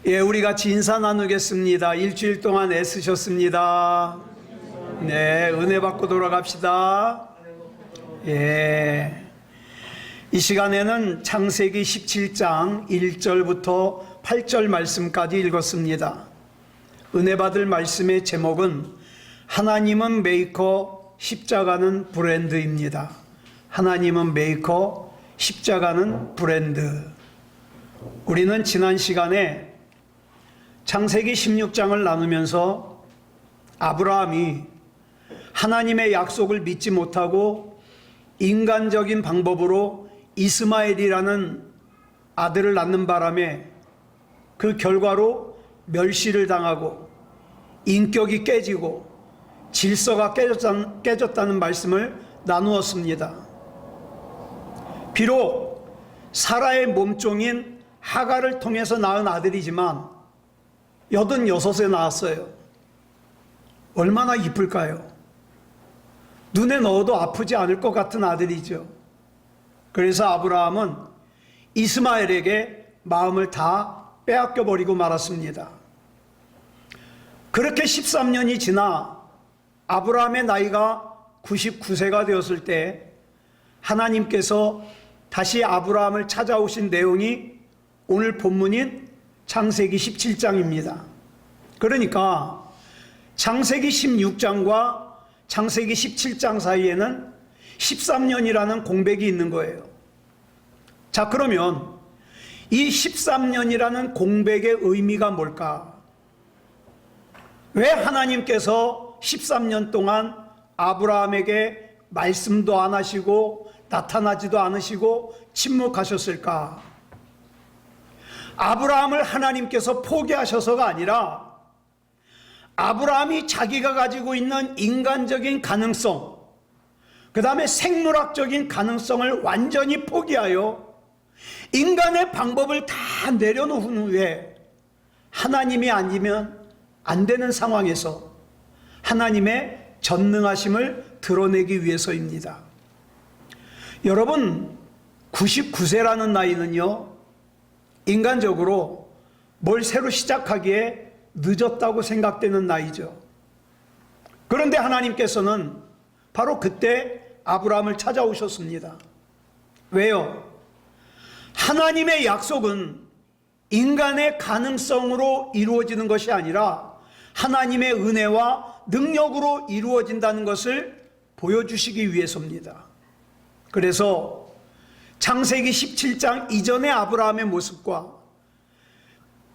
예, 우리 같이 인사 나누겠습니다. 일주일 동안 애쓰셨습니다. 네, 은혜 받고 돌아갑시다. 예. 이 시간에는 창세기 17장 1절부터 8절 말씀까지 읽었습니다. 은혜 받을 말씀의 제목은 하나님은 메이커, 십자가는 브랜드입니다. 하나님은 메이커, 십자가는 브랜드. 우리는 지난 시간에 창세기 16장을 나누면서 아브라함이 하나님의 약속을 믿지 못하고 인간적인 방법으로 이스마엘이라는 아들을 낳는 바람에 그 결과로 멸시를 당하고 인격이 깨지고 질서가 깨졌다는 말씀을 나누었습니다. 비록 사라의 몸종인 하갈을 통해서 낳은 아들이지만 86에 낳았어요. 얼마나 이쁠까요? 눈에 넣어도 아프지 않을 것 같은 아들이죠. 그래서 아브라함은 이스마엘에게 마음을 다 빼앗겨 버리고 말았습니다. 그렇게 13년이 지나 아브라함의 나이가 99세가 되었을 때 하나님께서 다시 아브라함을 찾아오신 내용이 오늘 본문인 창세기 17장입니다. 그러니까 창세기 16장과 창세기 17장 사이에는 13년이라는 공백이 있는 거예요. 자, 그러면 이 13년이라는 공백의 의미가 뭘까? 왜 하나님께서 13년 동안 아브라함에게 말씀도 안 하시고 나타나지도 않으시고 침묵하셨을까? 아브라함을 하나님께서 포기하셔서가 아니라 아브라함이 자기가 가지고 있는 인간적인 가능성, 그 다음에 생물학적인 가능성을 완전히 포기하여 인간의 방법을 다 내려놓은 후에 하나님이 아니면 안 되는 상황에서 하나님의 전능하심을 드러내기 위해서입니다. 여러분, 99세라는 나이는요, 인간적으로 뭘 새로 시작하기에 늦었다고 생각되는 나이죠. 그런데 하나님께서는 바로 그때 아브라함을 찾아오셨습니다. 왜요? 하나님의 약속은 인간의 가능성으로 이루어지는 것이 아니라 하나님의 은혜와 능력으로 이루어진다는 것을 보여주시기 위해서입니다. 그래서 창세기 17장 이전의 아브라함의 모습과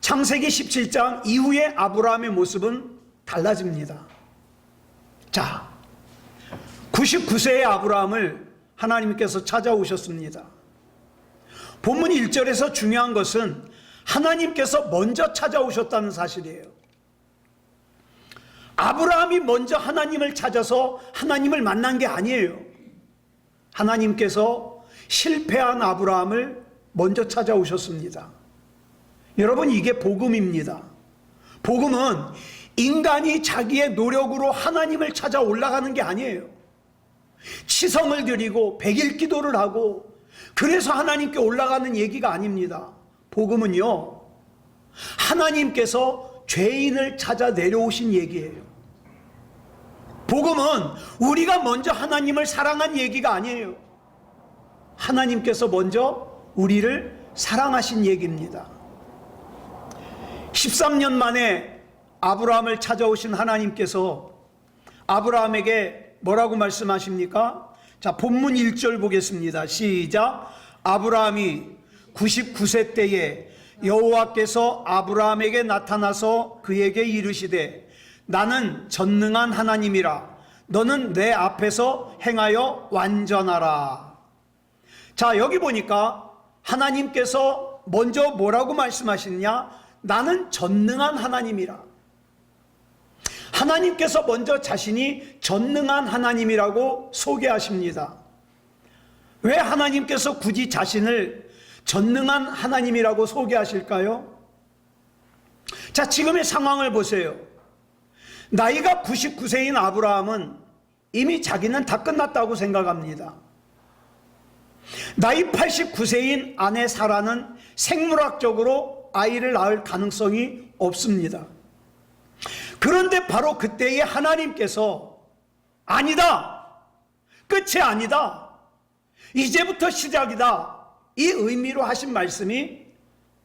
창세기 17장 이후의 아브라함의 모습은 달라집니다. 자, 99세의 아브라함을 하나님께서 찾아오셨습니다. 본문 1절에서 중요한 것은 하나님께서 먼저 찾아오셨다는 사실이에요. 아브라함이 먼저 하나님을 찾아서 하나님을 만난 게 아니에요. 하나님께서 실패한 아브라함을 먼저 찾아오셨습니다. 여러분, 이게 복음입니다. 복음은 인간이 자기의 노력으로 하나님을 찾아 올라가는 게 아니에요. 치성을 드리고 백일 기도를 하고 그래서 하나님께 올라가는 얘기가 아닙니다. 복음은요, 하나님께서 죄인을 찾아 내려오신 얘기예요. 복음은 우리가 먼저 하나님을 사랑한 얘기가 아니에요. 하나님께서 먼저 우리를 사랑하신 얘기입니다. 13년 만에 아브라함을 찾아오신 하나님께서 아브라함에게 뭐라고 말씀하십니까? 자, 본문 1절 보겠습니다. 시작. 아브라함이 99세 때에 여호와께서 아브라함에게 나타나서 그에게 이르시되 나는 전능한 하나님이라 너는 내 앞에서 행하여 완전하라. 자, 여기 보니까 하나님께서 먼저 뭐라고 말씀하시느냐? 나는 전능한 하나님이라. 하나님께서 먼저 자신이 전능한 하나님이라고 소개하십니다. 왜 하나님께서 굳이 자신을 전능한 하나님이라고 소개하실까요? 자, 지금의 상황을 보세요. 나이가 99세인 아브라함은 이미 자기는 다 끝났다고 생각합니다. 나이 89세인 아내 사라는 생물학적으로 아이를 낳을 가능성이 없습니다. 그런데 바로 그때에 하나님께서 아니다, 끝이 아니다, 이제부터 시작이다, 이 의미로 하신 말씀이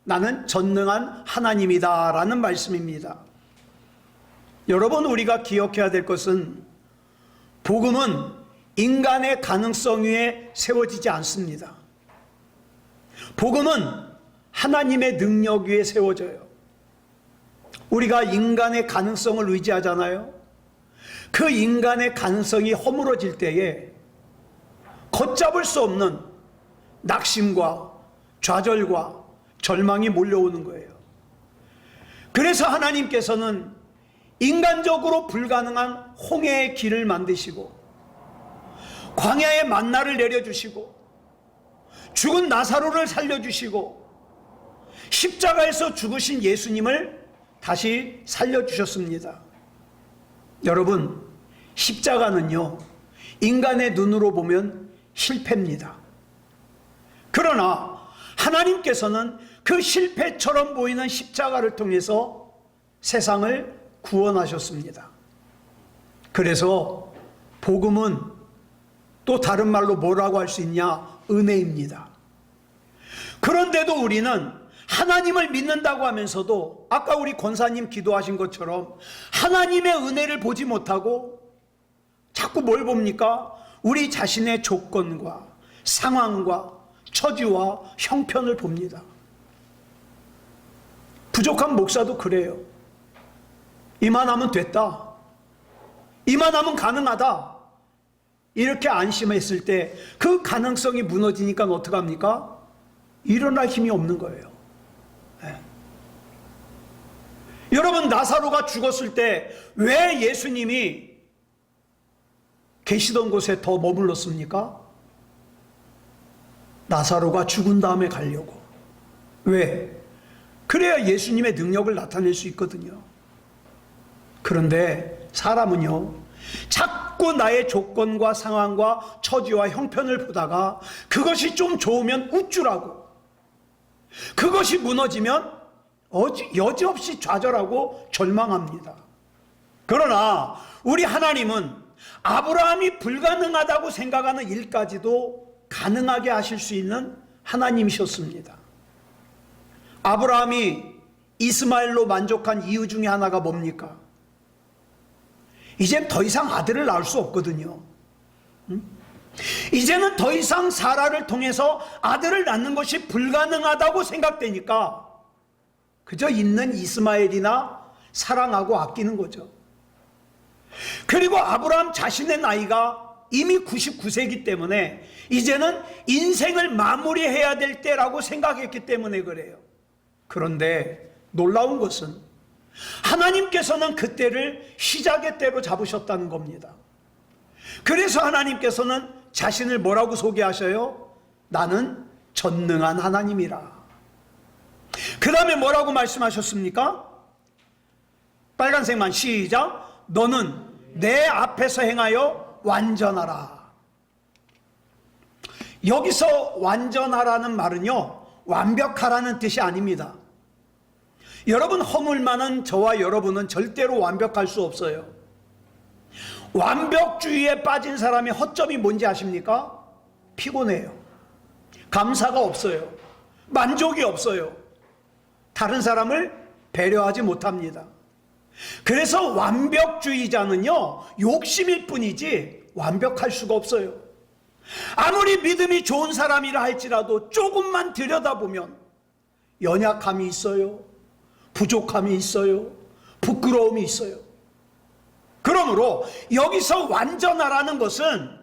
나는 전능한 하나님이다 라는 말씀입니다. 여러분, 우리가 기억해야 될 것은 복음은 인간의 가능성 위에 세워지지 않습니다. 복음은 하나님의 능력 위에 세워져요. 우리가 인간의 가능성을 의지하잖아요. 그 인간의 가능성이 허물어질 때에 걷잡을 수 없는 낙심과 좌절과 절망이 몰려오는 거예요. 그래서 하나님께서는 인간적으로 불가능한 홍해의 길을 만드시고 광야에 만나를 내려주시고 죽은 나사로를 살려주시고 십자가에서 죽으신 예수님을 다시 살려주셨습니다. 여러분, 십자가는요, 인간의 눈으로 보면 실패입니다. 그러나 하나님께서는 그 실패처럼 보이는 십자가를 통해서 세상을 구원하셨습니다. 그래서 복음은 또 다른 말로 뭐라고 할 수 있냐? 은혜입니다. 그런데도 우리는 하나님을 믿는다고 하면서도 아까 우리 권사님 기도하신 것처럼 하나님의 은혜를 보지 못하고 자꾸 뭘 봅니까? 우리 자신의 조건과 상황과 처지와 형편을 봅니다. 부족한 목사도 그래요. 이만하면 됐다, 이만하면 가능하다, 이렇게 안심했을 때 그 가능성이 무너지니까 어떡합니까? 일어날 힘이 없는 거예요. 네. 여러분, 나사로가 죽었을 때 왜 예수님이 계시던 곳에 더 머물렀습니까? 나사로가 죽은 다음에 가려고. 왜? 그래야 예수님의 능력을 나타낼 수 있거든요. 그런데 사람은요, 자꾸 나의 조건과 상황과 처지와 형편을 보다가 그것이 좀 좋으면 우쭐하고 그것이 무너지면 여지없이 좌절하고 절망합니다. 그러나 우리 하나님은 아브라함이 불가능하다고 생각하는 일까지도 가능하게 하실 수 있는 하나님이셨습니다. 아브라함이 이스마엘로 만족한 이유 중에 하나가 뭡니까? 이젠 더 이상 아들을 낳을 수 없거든요. 이제는 더 이상 사라를 통해서 아들을 낳는 것이 불가능하다고 생각되니까 그저 있는 이스마엘이나 사랑하고 아끼는 거죠. 그리고 아브라함 자신의 나이가 이미 99세이기 때문에 이제는 인생을 마무리해야 될 때라고 생각했기 때문에 그래요. 그런데 놀라운 것은 하나님께서는 그때를 시작의 때로 잡으셨다는 겁니다. 그래서 하나님께서는 자신을 뭐라고 소개하셔요? 나는 전능한 하나님이라. 그 다음에 뭐라고 말씀하셨습니까? 빨간색만 시작. 너는 내 앞에서 행하여 완전하라. 여기서 완전하라는 말은요, 완벽하라는 뜻이 아닙니다. 여러분, 허물 많은 저와 여러분은 절대로 완벽할 수 없어요. 완벽주의에 빠진 사람의 허점이 뭔지 아십니까? 피곤해요. 감사가 없어요. 만족이 없어요. 다른 사람을 배려하지 못합니다. 그래서 완벽주의자는요, 욕심일 뿐이지 완벽할 수가 없어요. 아무리 믿음이 좋은 사람이라 할지라도 조금만 들여다보면 연약함이 있어요. 부족함이 있어요. 부끄러움이 있어요. 그러므로 여기서 완전하라는 것은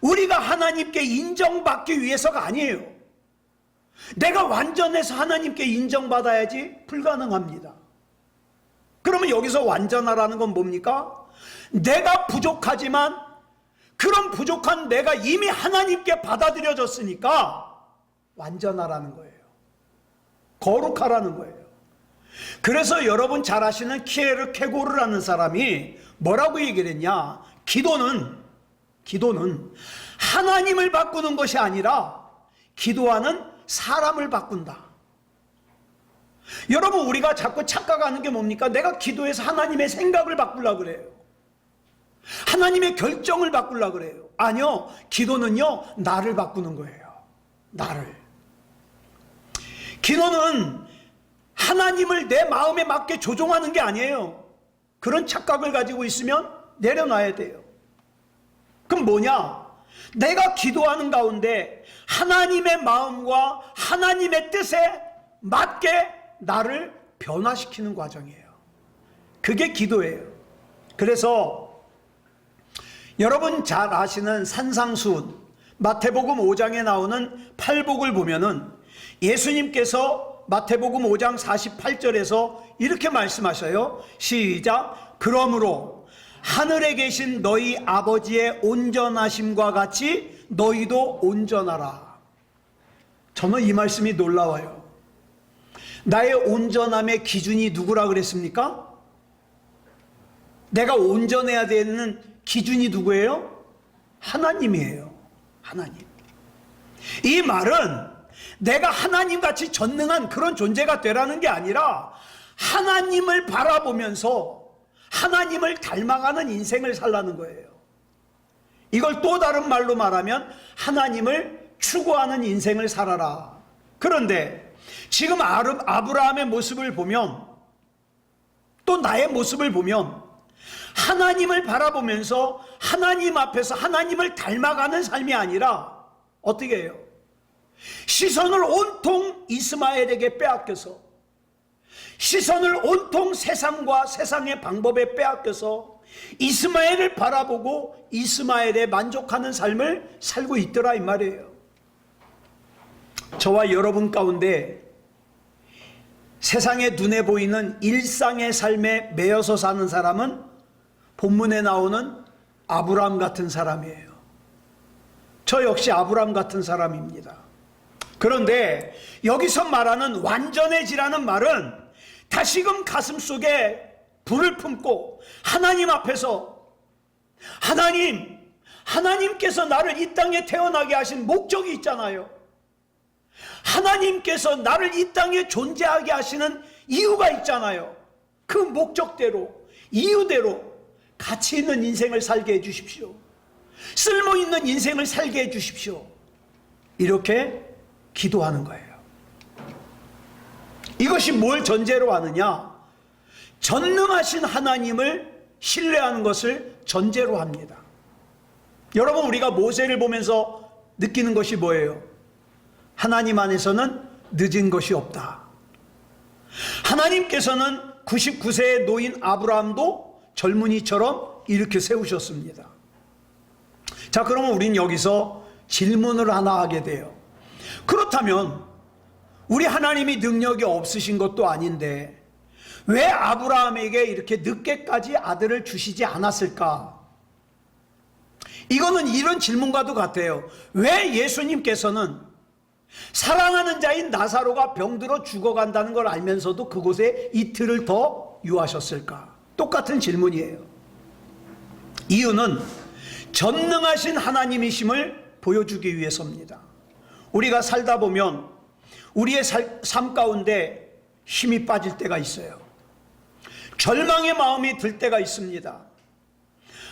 우리가 하나님께 인정받기 위해서가 아니에요. 내가 완전해서 하나님께 인정받아야지 불가능합니다. 그러면 여기서 완전하라는 건 뭡니까? 내가 부족하지만 그런 부족한 내가 이미 하나님께 받아들여졌으니까 완전하라는 거예요. 거룩하라는 거예요. 그래서 여러분 잘 아시는 키에르 케고르라는 사람이 뭐라고 얘기를 했냐? 기도는 하나님을 바꾸는 것이 아니라 기도하는 사람을 바꾼다. 여러분, 우리가 자꾸 착각하는 게 뭡니까? 내가 기도해서 하나님의 생각을 바꾸려고 그래요. 하나님의 결정을 바꾸려고 그래요. 아니요, 기도는요, 나를 바꾸는 거예요. 나를. 기도는 하나님을 내 마음에 맞게 조종하는 게 아니에요. 그런 착각을 가지고 있으면 내려놔야 돼요. 그럼 뭐냐? 내가 기도하는 가운데 하나님의 마음과 하나님의 뜻에 맞게 나를 변화시키는 과정이에요. 그게 기도예요. 그래서 여러분 잘 아시는 산상수훈, 마태복음 5장에 나오는 팔복을 보면은 예수님께서 마태복음 5장 48절에서 이렇게 말씀하셔요. 시작. 그러므로 하늘에 계신 너희 아버지의 온전하심과 같이 너희도 온전하라. 저는 이 말씀이 놀라워요. 나의 온전함의 기준이 누구라 그랬습니까? 내가 온전해야 되는 기준이 누구예요? 하나님이에요. 하나님. 이 말은 내가 하나님같이 전능한 그런 존재가 되라는 게 아니라 하나님을 바라보면서 하나님을 닮아가는 인생을 살라는 거예요. 이걸 또 다른 말로 말하면 하나님을 추구하는 인생을 살아라. 그런데 지금 아브라함의 모습을 보면, 또 나의 모습을 보면 하나님을 바라보면서 하나님 앞에서 하나님을 닮아가는 삶이 아니라 어떻게 해요? 시선을 온통 이스마엘에게 빼앗겨서, 시선을 온통 세상과 세상의 방법에 빼앗겨서 이스마엘을 바라보고 이스마엘에 만족하는 삶을 살고 있더라 이 말이에요. 저와 여러분 가운데 세상의 눈에 보이는 일상의 삶에 매여서 사는 사람은 본문에 나오는 아브라함 같은 사람이에요. 저 역시 아브라함 같은 사람입니다. 그런데 여기서 말하는 완전해지라는 말은 다시금 가슴 속에 불을 품고 하나님 앞에서 하나님께서 나를 이 땅에 태어나게 하신 목적이 있잖아요. 하나님께서 나를 이 땅에 존재하게 하시는 이유가 있잖아요. 그 목적대로, 이유대로 가치 있는 인생을 살게 해 주십시오. 쓸모 있는 인생을 살게 해 주십시오. 이렇게 기도하는 거예요. 이것이 뭘 전제로 하느냐? 전능하신 하나님을 신뢰하는 것을 전제로 합니다. 여러분, 우리가 모세를 보면서 느끼는 것이 뭐예요? 하나님 안에서는 늦은 것이 없다. 하나님께서는 99세의 노인 아브라함도 젊은이처럼 이렇게 세우셨습니다. 자, 그러면 우린 여기서 질문을 하나 하게 돼요. 그렇다면 우리 하나님이 능력이 없으신 것도 아닌데 왜 아브라함에게 이렇게 늦게까지 아들을 주시지 않았을까? 이거는 이런 질문과도 같아요. 왜 예수님께서는 사랑하는 자인 나사로가 병들어 죽어간다는 걸 알면서도 그곳에 이틀을 더 유하셨을까? 똑같은 질문이에요. 이유는 전능하신 하나님이심을 보여주기 위해서입니다. 우리가 살다 보면 우리의 삶 가운데 힘이 빠질 때가 있어요. 절망의 마음이 들 때가 있습니다.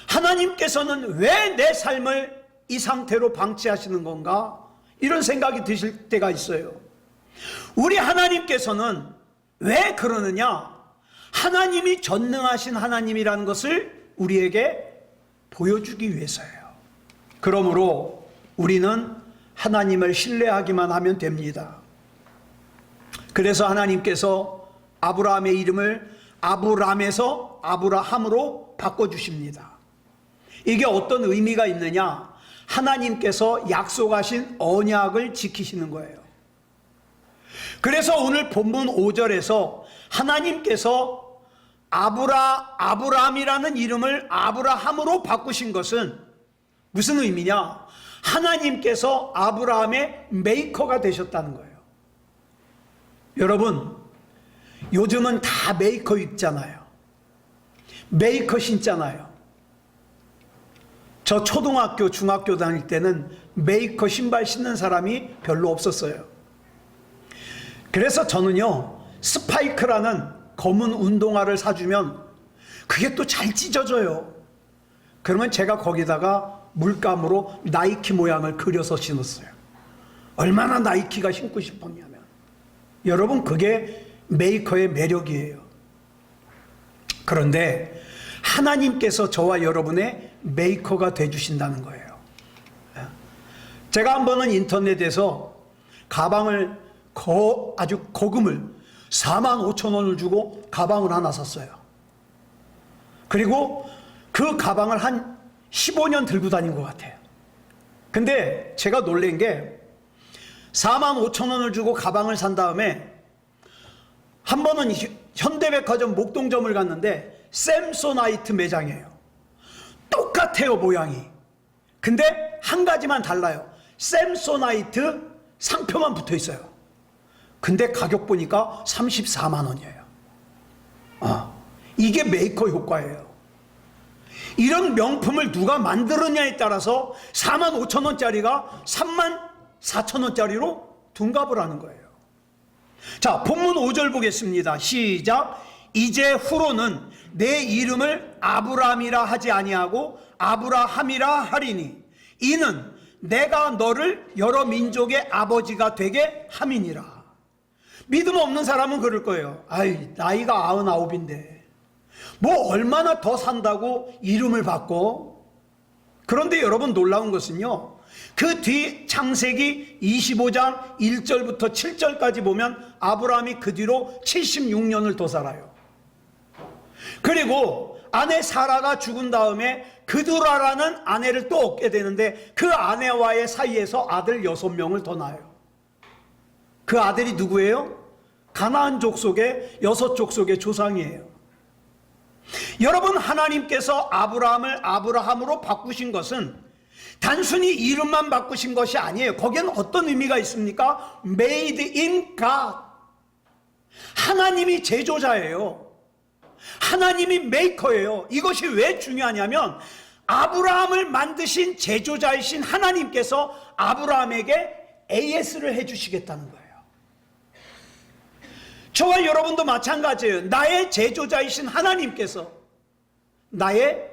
하나님께서는 왜 내 삶을 이 상태로 방치하시는 건가? 이런 생각이 드실 때가 있어요. 우리 하나님께서는 왜 그러느냐? 하나님이 전능하신 하나님이라는 것을 우리에게 보여주기 위해서예요. 그러므로 우리는 하나님을 신뢰하기만 하면 됩니다. 그래서 하나님께서 아브라함의 이름을 아브람에서 아브라함으로 바꿔주십니다. 이게 어떤 의미가 있느냐? 하나님께서 약속하신 언약을 지키시는 거예요. 그래서 오늘 본문 5절에서 하나님께서 아브라함이라는 이름을 아브라함으로 바꾸신 것은 무슨 의미냐? 하나님께서 아브라함의 메이커가 되셨다는 거예요. 여러분, 요즘은 다 메이커 입잖아요. 메이커 신잖아요. 저 초등학교, 중학교 다닐 때는 메이커 신발 신는 사람이 별로 없었어요. 그래서 저는요, 스파이크라는 검은 운동화를 사주면 그게 또 잘 찢어져요. 그러면 제가 거기다가 물감으로 나이키 모양을 그려서 신었어요. 얼마나 나이키가 신고 싶었냐면, 여러분, 그게 메이커의 매력이에요. 그런데 하나님께서 저와 여러분의 메이커가 되주신다는 거예요. 제가 한 번은 인터넷에서 가방을 아주 거금을 45,000원을 주고 가방을 하나 샀어요. 그리고 그 가방을 한 15년 들고 다닌 것 같아요. 근데 제가 놀란 게 45,000원을 주고 가방을 산 다음에 한 번은 현대백화점 목동점을 갔는데 샘소나이트 매장이에요. 똑같아요, 모양이. 근데 한 가지만 달라요. 샘소나이트 상표만 붙어 있어요. 근데 가격 보니까 34만 원이에요. 이게 메이커 효과예요. 이런 명품을 누가 만들었냐에 따라서 45,000원짜리가 34,000원짜리로 둔갑을 하는 거예요. 자, 본문 5절 보겠습니다. 시작. 이제 후로는 내 이름을 아브람이라 하지 아니하고 아브라함이라 하리니 이는 내가 너를 여러 민족의 아버지가 되게 함이니라. 믿음 없는 사람은 그럴 거예요. 아이, 나이가 99인데 뭐 얼마나 더 산다고 이름을 바꿔? 그런데 여러분, 놀라운 것은요, 그 뒤 창세기 25장 1절부터 7절까지 보면 아브라함이 그 뒤로 76년을 더 살아요. 그리고 아내 사라가 죽은 다음에 그두라라는 아내를 또 얻게 되는데 그 아내와의 사이에서 아들 6명을 더 낳아요. 그 아들이 누구예요? 가나안 족속의 6족속의 조상이에요. 여러분, 하나님께서 아브라함을 아브라함으로 바꾸신 것은 단순히 이름만 바꾸신 것이 아니에요. 거기에는 어떤 의미가 있습니까? Made in God. 하나님이 제조자예요. 하나님이 메이커예요. 이것이 왜 중요하냐면 아브라함을 만드신 제조자이신 하나님께서 아브라함에게 AS를 해주시겠다는 거예요. 저와 여러분도 마찬가지예요. 나의 제조자이신 하나님께서 나의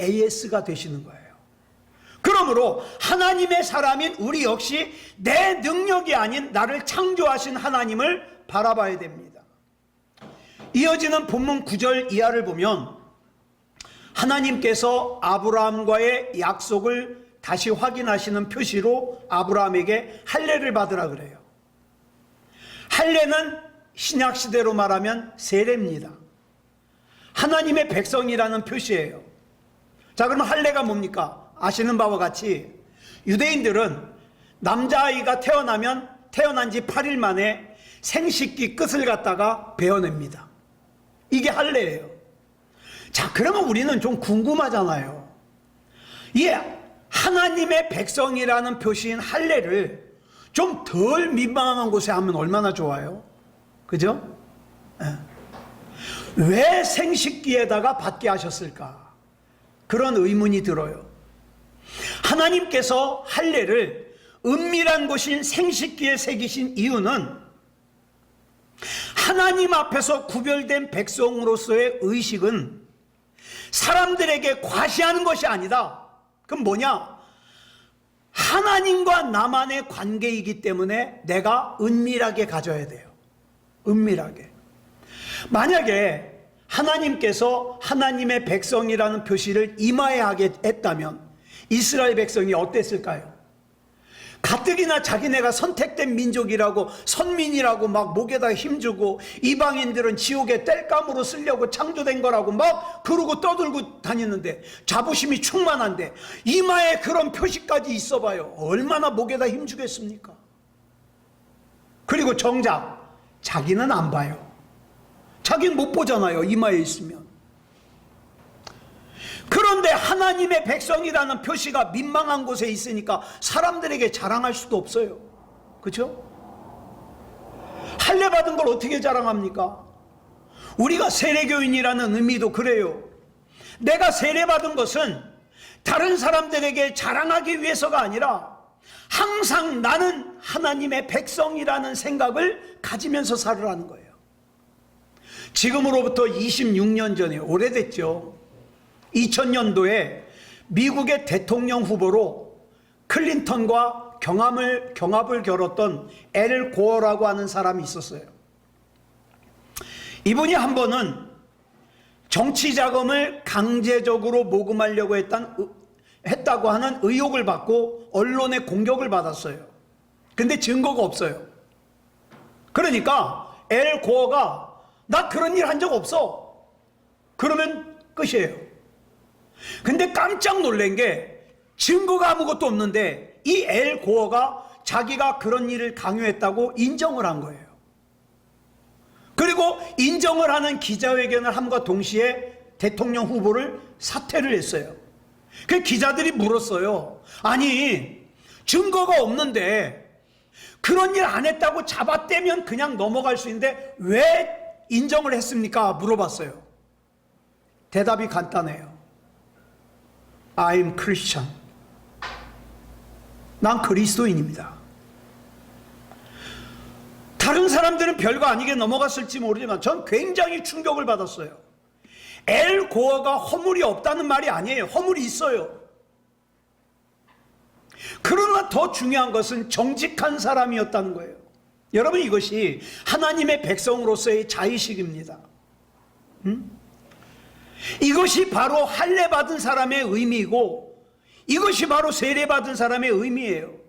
AS가 되시는 거예요. 그러므로 하나님의 사람인 우리 역시 내 능력이 아닌 나를 창조하신 하나님을 바라봐야 됩니다. 이어지는 본문 9절 이하를 보면 하나님께서 아브라함과의 약속을 다시 확인하시는 표시로 아브라함에게 할례를 받으라 그래요. 할례는 신약시대로 말하면 세례입니다. 하나님의 백성이라는 표시예요. 자, 그럼 할례가 뭡니까? 아시는 바와 같이 유대인들은 남자아이가 태어나면 태어난 지 8일 만에 생식기 끝을 갖다가 베어냅니다. 이게 할례예요. 자, 그러면 우리는 좀 궁금하잖아요. 하나님의 백성이라는 표시인 할례를 좀 덜 민망한 곳에 하면 얼마나 좋아요? 그죠? 왜 생식기에다가 받게 하셨을까? 그런 의문이 들어요. 하나님께서 할례를 은밀한 곳인 생식기에 새기신 이유는 하나님 앞에서 구별된 백성으로서의 의식은 사람들에게 과시하는 것이 아니다. 그럼 뭐냐? 하나님과 나만의 관계이기 때문에 내가 은밀하게 가져야 돼요. 은밀하게. 만약에 하나님께서 하나님의 백성이라는 표시를 이마에 하게 했다면 이스라엘 백성이 어땠을까요? 가뜩이나 자기네가 선택된 민족이라고 선민이라고 막 목에다 힘주고 이방인들은 지옥의 땔감으로 쓰려고 창조된 거라고 막 그러고 떠들고 다니는데 자부심이 충만한데 이마에 그런 표시까지 있어봐요. 얼마나 목에다 힘주겠습니까? 그리고 정작 자기는 안 봐요. 자기는 못 보잖아요. 이마에 있으면. 그런데 하나님의 백성이라는 표시가 민망한 곳에 있으니까 사람들에게 자랑할 수도 없어요. 그렇죠? 할례 받은 걸 어떻게 자랑합니까? 우리가 세례교인이라는 의미도 그래요. 내가 세례 받은 것은 다른 사람들에게 자랑하기 위해서가 아니라 항상 나는 하나님의 백성이라는 생각을 가지면서 살으라는 거예요. 지금으로부터 26년 전에, 오래됐죠. 2000년도에 미국의 대통령 후보로 클린턴과 경합을 겨뤘던 엘 고어라고 하는 사람이 있었어요. 이분이 한 번은 정치 자금을 강제적으로 모금하려고 했다고 하는 의혹을 받고 언론의 공격을 받았어요. 근데 증거가 없어요. 그러니까 엘 고어가 나 그런 일 한 적 없어, 그러면 끝이에요. 근데 깜짝 놀란 게 증거가 아무것도 없는데 이 엘 고어가 자기가 그런 일을 강요했다고 인정을 한 거예요. 그리고 인정을 하는 기자회견을 함과 동시에 대통령 후보를 사퇴를 했어요. 그 기자들이 물었어요. 아니, 증거가 없는데 그런 일 안 했다고 잡아떼면 그냥 넘어갈 수 있는데 왜 인정을 했습니까? 물어봤어요. 대답이 간단해요. I'm Christian. 난 그리스도인입니다. 다른 사람들은 별거 아니게 넘어갔을지 모르지만 전 굉장히 충격을 받았어요. 엘 고어가 허물이 없다는 말이 아니에요. 허물이 있어요. 그러나 더 중요한 것은 정직한 사람이었다는 거예요. 여러분, 이것이 하나님의 백성으로서의 자의식입니다. 이것이 바로 할례 받은 사람의 의미이고 이것이 바로 세례 받은 사람의 의미예요.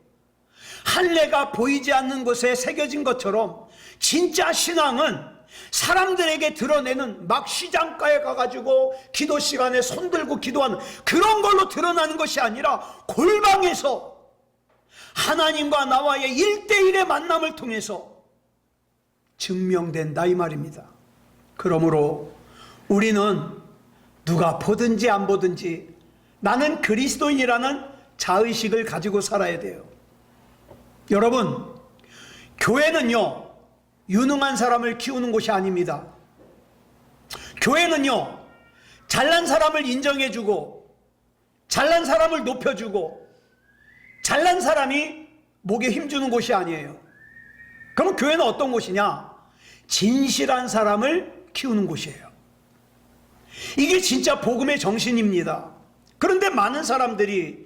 할례가 보이지 않는 곳에 새겨진 것처럼 진짜 신앙은 사람들에게 드러내는, 막 시장가에 가가지고 기도 시간에 손들고 기도하는 그런 걸로 드러나는 것이 아니라 골방에서 하나님과 나와의 1대1의 만남을 통해서 증명된다, 이 말입니다. 그러므로 우리는 누가 보든지 안 보든지 나는 그리스도인이라는 자의식을 가지고 살아야 돼요. 여러분, 교회는요 유능한 사람을 키우는 곳이 아닙니다. 교회는요 잘난 사람을 인정해주고 잘난 사람을 높여주고 잘난 사람이 목에 힘주는 곳이 아니에요. 그럼 교회는 어떤 곳이냐? 진실한 사람을 키우는 곳이에요. 이게 진짜 복음의 정신입니다. 그런데 많은 사람들이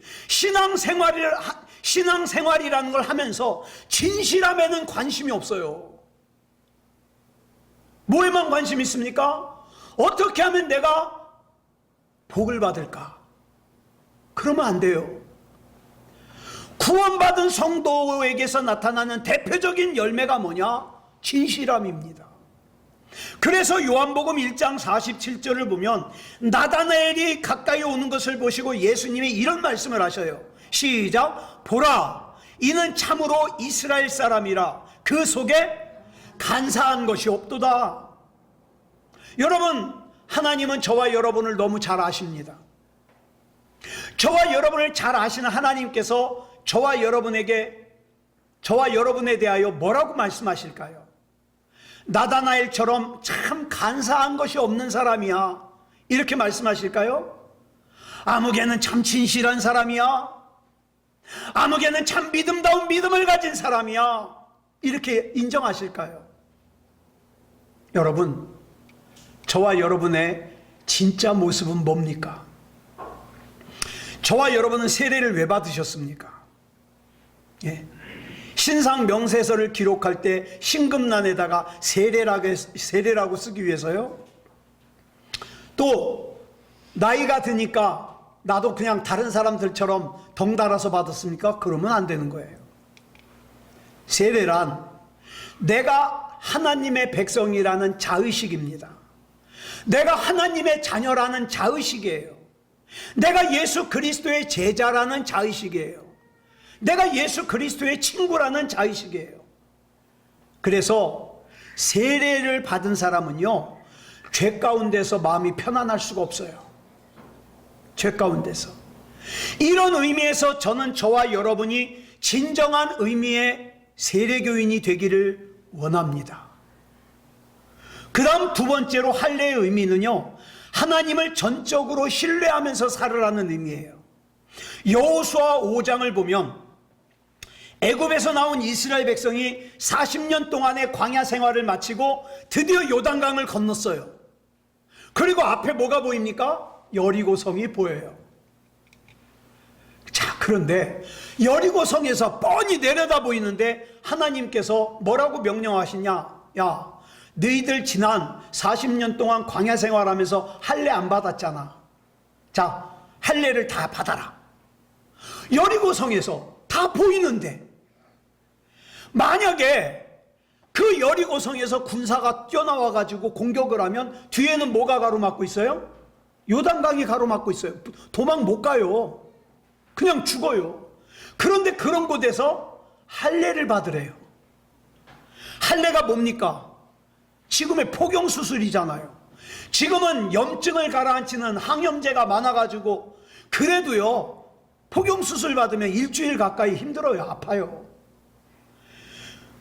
신앙생활이라는 걸 하면서 진실함에는 관심이 없어요. 뭐에만 관심이 있습니까? 어떻게 하면 내가 복을 받을까? 그러면 안 돼요. 구원받은 성도에게서 나타나는 대표적인 열매가 뭐냐? 진실함입니다. 그래서 요한복음 1장 47절을 보면 나다나엘이 가까이 오는 것을 보시고 예수님이 이런 말씀을 하셔요. 시작. 보라, 이는 참으로 이스라엘 사람이라 그 속에 간사한 것이 없도다. 여러분, 하나님은 저와 여러분을 너무 잘 아십니다. 저와 여러분을 잘 아시는 하나님께서 저와 여러분에 대하여 뭐라고 말씀하실까요? 나다나엘처럼 참 간사한 것이 없는 사람이야, 이렇게 말씀하실까요? 아무개는 참 진실한 사람이야, 아무개는 참 믿음다운 믿음을 가진 사람이야, 이렇게 인정하실까요? 여러분, 저와 여러분의 진짜 모습은 뭡니까? 저와 여러분은 세례를 왜 받으셨습니까? 예. 신상 명세서를 기록할 때 신금란에다가 세례라고 쓰기 위해서요. 또 나이가 드니까 나도 그냥 다른 사람들처럼 덩달아서 받았습니까? 그러면 안 되는 거예요. 세례란 내가 하나님의 백성이라는 자의식입니다. 내가 하나님의 자녀라는 자의식이에요. 내가 예수 그리스도의 제자라는 자의식이에요. 내가 예수 그리스도의 친구라는 자의식이에요. 그래서 세례를 받은 사람은요, 죄 가운데서 마음이 편안할 수가 없어요. 죄 가운데서. 이런 의미에서 저는 저와 여러분이 진정한 의미의 세례교인이 되기를 원합니다. 그 다음 두 번째로 할례의 의미는요, 하나님을 전적으로 신뢰하면서 살으라는 의미예요. 여호수아 5장을 보면 애굽에서 나온 이스라엘 백성이 40년 동안의 광야 생활을 마치고 드디어 요단강을 건넜어요. 그리고 앞에 뭐가 보입니까? 여리고성이 보여요. 자, 그런데 여리고성에서 뻔히 내려다 보이는데 하나님께서 뭐라고 명령하시냐? 야, 너희들 지난 40년 동안 광야 생활하면서 할례 안 받았잖아. 자, 할례를 다 받아라. 여리고성에서 다 보이는데 만약에 그 여리고성에서 군사가 뛰어나와 가지고 공격을 하면 뒤에는 뭐가 가로막고 있어요? 요단강이 가로막고 있어요. 도망 못 가요. 그냥 죽어요. 그런데 그런 곳에서 할례를 받으래요. 할례가 뭡니까? 지금의 포경수술이잖아요. 지금은 염증을 가라앉히는 항염제가 많아가지고 그래도요, 포경수술 받으면 일주일 가까이 힘들어요. 아파요.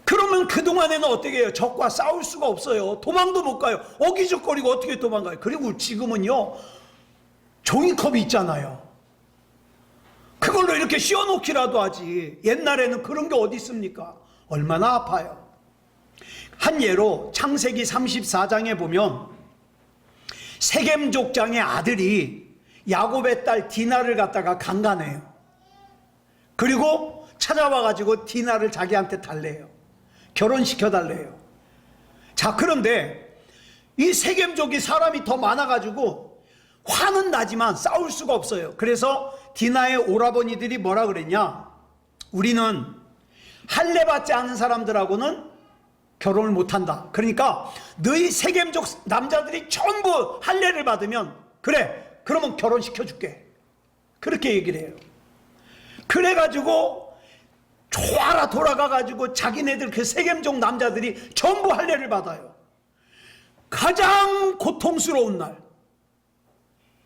그러면 그동안에는 어떻게 해요? 적과 싸울 수가 없어요. 도망도 못 가요. 어기적거리고 어떻게 도망가요? 그리고 지금은요, 종이컵이 있잖아요. 그걸로 이렇게 씌워놓기라도 하지. 옛날에는 그런 게 어디 있습니까? 얼마나 아파요. 한 예로 창세기 34장에 보면 세겜 족장의 아들이 야곱의 딸 디나를 갖다가 강간해요. 그리고 찾아와 가지고 디나를 자기한테 달래요. 결혼시켜 달래요. 자, 그런데 이 세겜족이 사람이 더 많아 가지고 화는 나지만 싸울 수가 없어요. 그래서 디나의 오라버니들이 뭐라 그랬냐? 우리는 할례 받지 않은 사람들하고는 결혼을 못한다. 그러니까 너희 세겜족 남자들이 전부 할례를 받으면 그래, 그러면 결혼시켜줄게. 그렇게 얘기를 해요. 그래가지고 조아라 돌아가가지고 자기네들 그 세겜족 남자들이 전부 할례를 받아요. 가장 고통스러운 날,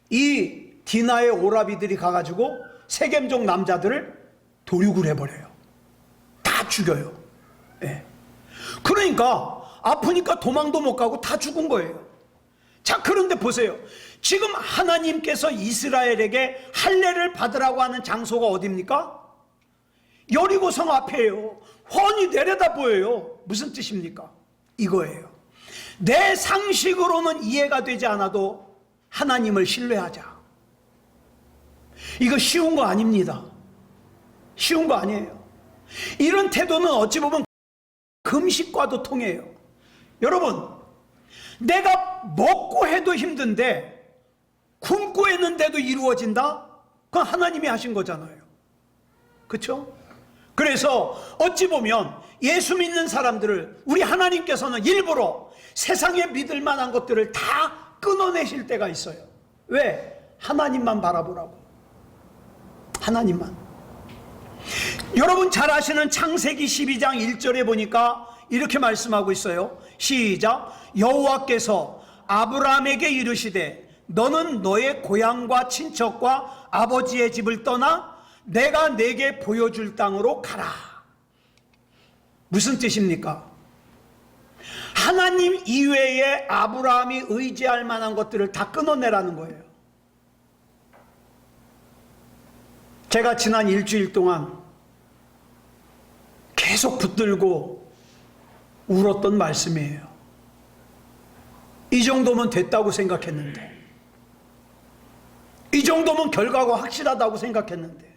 이 디나의 오라비들이 가가지고 세겜족 남자들을 도륙을 해버려요. 다 죽여요. 예. 그러니까 아프니까 도망도 못 가고 다 죽은 거예요. 자, 그런데 보세요. 지금 하나님께서 이스라엘에게 할례를 받으라고 하는 장소가 어디입니까? 여리고성 앞이에요. 훤히 내려다 보여요. 무슨 뜻입니까? 이거예요. 내 상식으로는 이해가 되지 않아도 하나님을 신뢰하자. 이거 쉬운 거 아닙니다. 쉬운 거 아니에요. 이런 태도는 어찌 보면 금식과도 통해요. 여러분, 내가 먹고 해도 힘든데 굶고 했는데도 이루어진다? 그건 하나님이 하신 거잖아요. 그렇죠? 그래서 어찌 보면 예수 믿는 사람들을 우리 하나님께서는 일부러 세상에 믿을 만한 것들을 다 끊어내실 때가 있어요. 왜? 하나님만 바라보라고. 하나님만. 여러분 잘 아시는 창세기 12장 1절에 보니까 이렇게 말씀하고 있어요. 시작. 여호와께서 아브라함에게 이르시되 너는 너의 고향과 친척과 아버지의 집을 떠나 내가 내게 보여줄 땅으로 가라. 무슨 뜻입니까? 하나님 이외에 아브라함이 의지할 만한 것들을 다 끊어내라는 거예요. 제가 지난 일주일 동안 계속 붙들고 울었던 말씀이에요. 이 정도면 됐다고 생각했는데, 이 정도면 결과가 확실하다고 생각했는데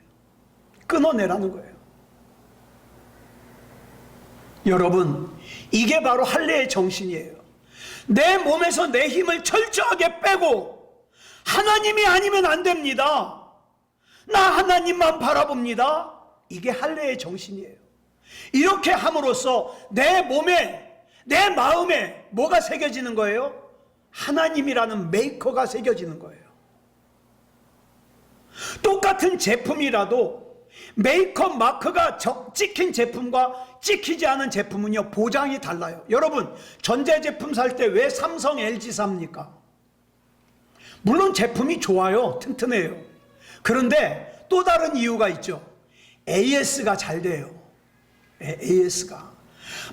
끊어내라는 거예요. 여러분, 이게 바로 할례의 정신이에요. 내 몸에서 내 힘을 철저하게 빼고 하나님이 아니면 안 됩니다. 나 하나님만 바라봅니다. 이게 할례의 정신이에요. 이렇게 함으로써 내 몸에, 내 마음에 뭐가 새겨지는 거예요? 하나님이라는 메이커가 새겨지는 거예요. 똑같은 제품이라도 메이커 마크가 찍힌 제품과 찍히지 않은 제품은요, 보장이 달라요. 여러분, 전자제품 살 때 왜 삼성, LG 삽니까? 물론 제품이 좋아요. 튼튼해요. 그런데 또 다른 이유가 있죠. AS가 잘 돼요. AS가.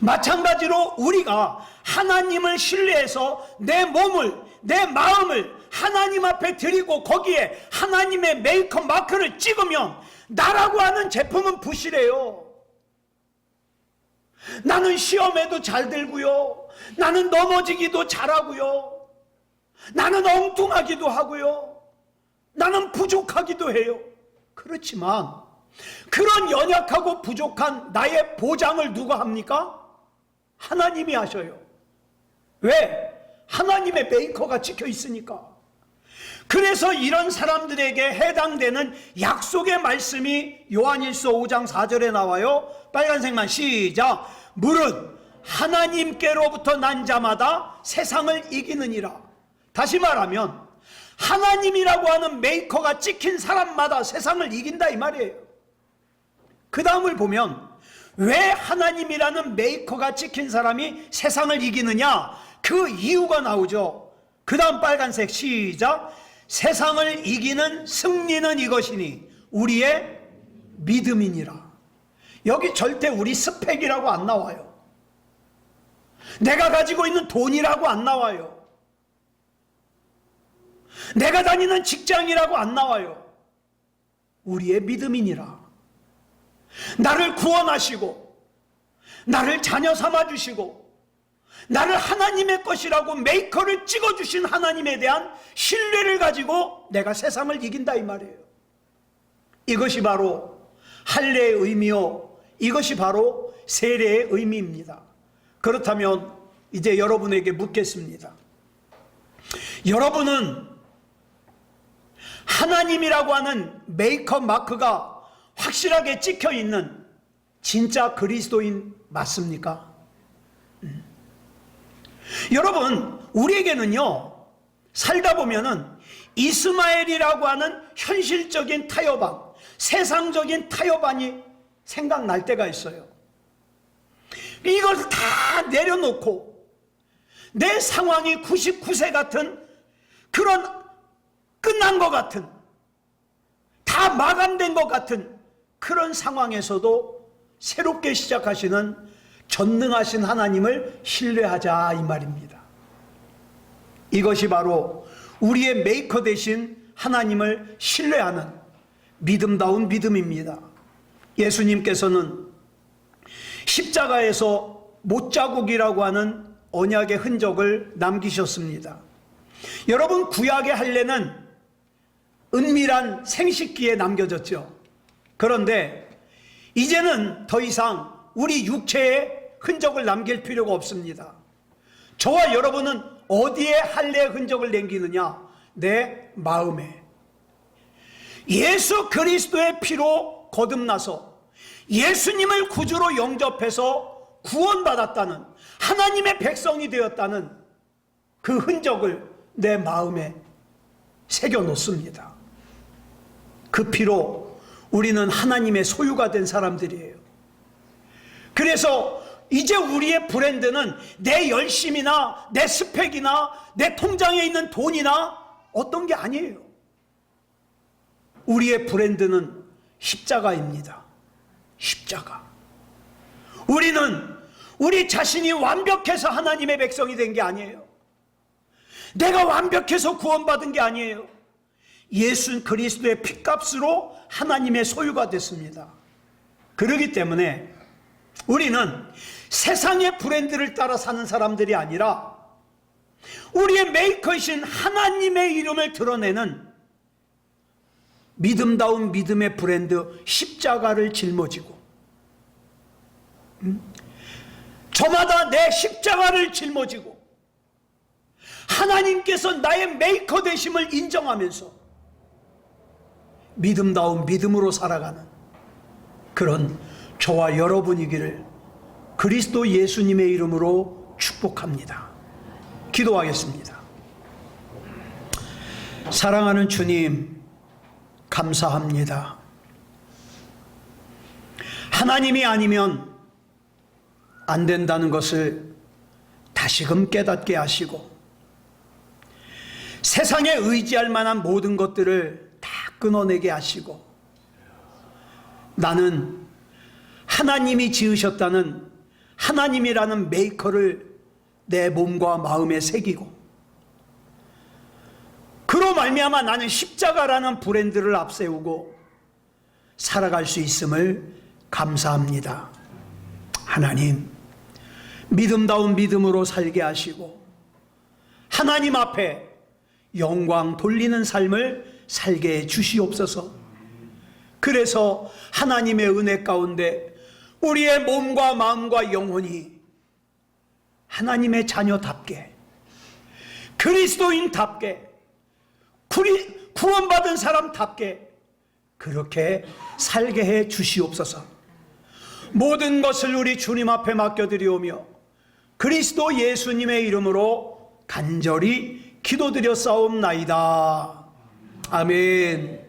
마찬가지로 우리가 하나님을 신뢰해서 내 몸을, 내 마음을 하나님 앞에 드리고 거기에 하나님의 메이커 마크를 찍으면 나라고 하는 제품은 부실해요. 나는 시험에도 잘 들고요. 나는 넘어지기도 잘하고요. 나는 엉뚱하기도 하고요. 나는 부족하기도 해요. 그렇지만 그런 연약하고 부족한 나의 보장을 누가 합니까? 하나님이 하셔요. 왜? 하나님의 메이커가 지켜 있으니까. 그래서 이런 사람들에게 해당되는 약속의 말씀이 요한일서 5장 4절에 나와요. 빨간색만 시작. 무릇 하나님께로부터 난 자마다 세상을 이기느니라. 다시 말하면 하나님이라고 하는 메이커가 찍힌 사람마다 세상을 이긴다 이 말이에요. 그 다음을 보면 왜 하나님이라는 메이커가 찍힌 사람이 세상을 이기느냐, 그 이유가 나오죠. 그 다음 빨간색 시작. 세상을 이기는 승리는 이것이니 우리의 믿음이니라. 여기 절대 우리 스펙이라고 안 나와요. 내가 가지고 있는 돈이라고 안 나와요. 내가 다니는 직장이라고 안 나와요. 우리의 믿음이니라. 나를 구원하시고 나를 자녀 삼아주시고 나를 하나님의 것이라고 메이커를 찍어주신 하나님에 대한 신뢰를 가지고 내가 세상을 이긴다 이 말이에요. 이것이 바로 할례의 의미요, 이것이 바로 세례의 의미입니다. 그렇다면 이제 여러분에게 묻겠습니다. 여러분은 하나님이라고 하는 메이커 마크가 확실하게 찍혀 있는 진짜 그리스도인 맞습니까? 여러분, 우리에게는요, 살다 보면은 이스마엘이라고 하는 현실적인 타협안, 세상적인 타협안이 생각날 때가 있어요. 이걸 다 내려놓고 내 상황이 99세 같은 그런 끝난 것 같은, 다 마감된 것 같은 그런 상황에서도 새롭게 시작하시는 전능하신 하나님을 신뢰하자 이 말입니다. 이것이 바로 우리의 메이커 되신 하나님을 신뢰하는 믿음다운 믿음입니다. 예수님께서는 십자가에서 못자국이라고 하는 언약의 흔적을 남기셨습니다. 여러분, 구약의 할례는 은밀한 생식기에 남겨졌죠. 그런데 이제는 더 이상 우리 육체에 흔적을 남길 필요가 없습니다. 저와 여러분은 어디에 할례의 흔적을 남기느냐? 내 마음에. 예수 그리스도의 피로 거듭나서 예수님을 구주로 영접해서 구원받았다는, 하나님의 백성이 되었다는 그 흔적을 내 마음에 새겨놓습니다. 그 피로 우리는 하나님의 소유가 된 사람들이에요. 그래서 이제 우리의 브랜드는 내 열심이나 내 스펙이나 내 통장에 있는 돈이나 어떤 게 아니에요. 우리의 브랜드는 십자가입니다. 십자가. 우리는 우리 자신이 완벽해서 하나님의 백성이 된 게 아니에요. 내가 완벽해서 구원받은 게 아니에요. 예수 그리스도의 핏값으로 하나님의 소유가 됐습니다. 그렇기 때문에 우리는 세상의 브랜드를 따라 사는 사람들이 아니라 우리의 메이커이신 하나님의 이름을 드러내는 믿음다운 믿음의 브랜드 십자가를 짊어지고, 저마다 내 십자가를 짊어지고 하나님께서 나의 메이커 되심을 인정하면서 믿음다운 믿음으로 살아가는 그런 저와 여러분이기를 그리스도 예수님의 이름으로 축복합니다. 기도하겠습니다. 사랑하는 주님, 감사합니다. 하나님이 아니면 안 된다는 것을 다시금 깨닫게 하시고, 세상에 의지할 만한 모든 것들을 다 끊어내게 하시고, 나는 하나님이 지으셨다는 하나님이라는 메이커를 내 몸과 마음에 새기고, 그로 말미암아 나는 십자가라는 브랜드를 앞세우고 살아갈 수 있음을 감사합니다. 하나님, 믿음다운 믿음으로 살게 하시고 하나님 앞에 영광 돌리는 삶을 살게 해 주시옵소서. 그래서 하나님의 은혜 가운데 우리의 몸과 마음과 영혼이 하나님의 자녀답게, 그리스도인답게, 구원받은 사람답게 그렇게 살게 해 주시옵소서. 모든 것을 우리 주님 앞에 맡겨드리오며 그리스도 예수님의 이름으로 간절히 기도드려 싸움나이다. 아멘.